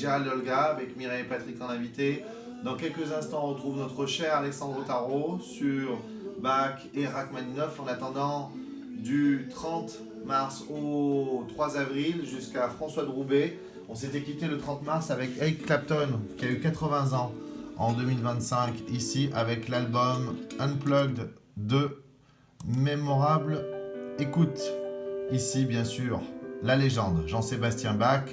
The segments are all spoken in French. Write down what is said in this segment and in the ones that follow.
Gérald Olga avec Mireille et Patrick en invité. Dans quelques instants, on retrouve notre cher Alexandre Tarot sur Bach et Rachmaninoff. En attendant, du 30 mars au 3 avril jusqu'à François de Roubaix. On s'était quitté le 30 mars avec Eric Clapton qui a eu 80 ans en 2025 ici avec l'album Unplugged de Mémorable Écoute. Ici, bien sûr, la légende Jean-Sébastien Bach,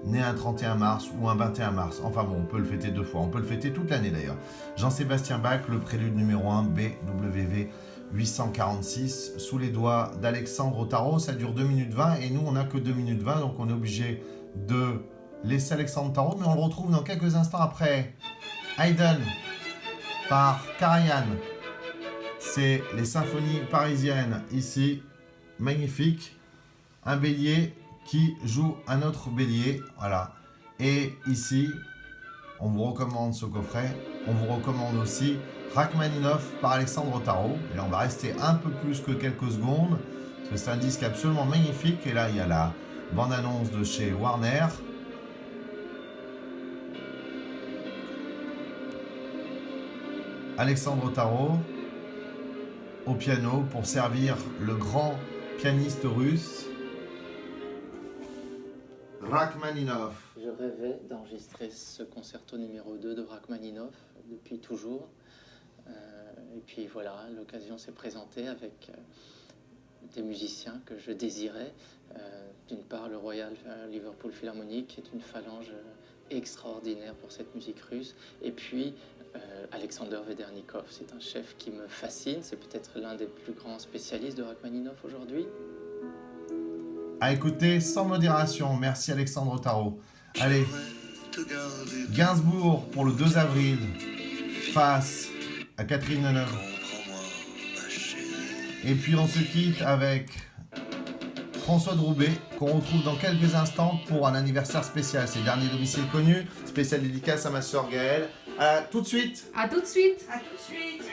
né un 31 mars ou un 21 mars. Enfin bon, on peut le fêter deux fois. On peut le fêter toute l'année d'ailleurs. Jean-Sébastien Bach, le prélude numéro 1, BWV 846, sous les doigts d'Alexandre Tarot. Ça dure 2 minutes 20 et nous, on n'a que 2 minutes 20, donc on est obligé de laisser Alexandre Tarot. Mais on le retrouve dans quelques instants après Haydn par Karajan. C'est les symphonies parisiennes ici. Magnifique. Un bélier qui joue un autre bélier, voilà. Et ici, on vous recommande ce coffret. On vous recommande aussi Rachmaninoff par Alexandre Tarot. Et là, on va rester un peu plus que quelques secondes, parce que c'est un disque absolument magnifique. Et là, il y a la bande-annonce de chez Warner. Alexandre Tarot au piano pour servir le grand pianiste russe Rachmaninoff. Je rêvais d'enregistrer ce concerto numéro 2 de Rachmaninoff depuis toujours. Et puis voilà, l'occasion s'est présentée avec des musiciens que je désirais. D'une part, le Royal Liverpool Philharmonic, qui est une phalange extraordinaire pour cette musique russe. Et puis, Alexander Vedernikov, c'est un chef qui me fascine. C'est peut-être l'un des plus grands spécialistes de Rachmaninoff aujourd'hui. À écouter sans modération. Merci Alexandre Tarot. Allez, Gainsbourg pour le 2 avril face à Catherine Deneuve. Et puis on se quitte avec François de Roubaix qu'on retrouve dans quelques instants pour un anniversaire spécial. C'est Dernier Domicile Connu, spécial dédicace à ma soeur Gaëlle. À tout de suite. À tout de suite. À tout de suite.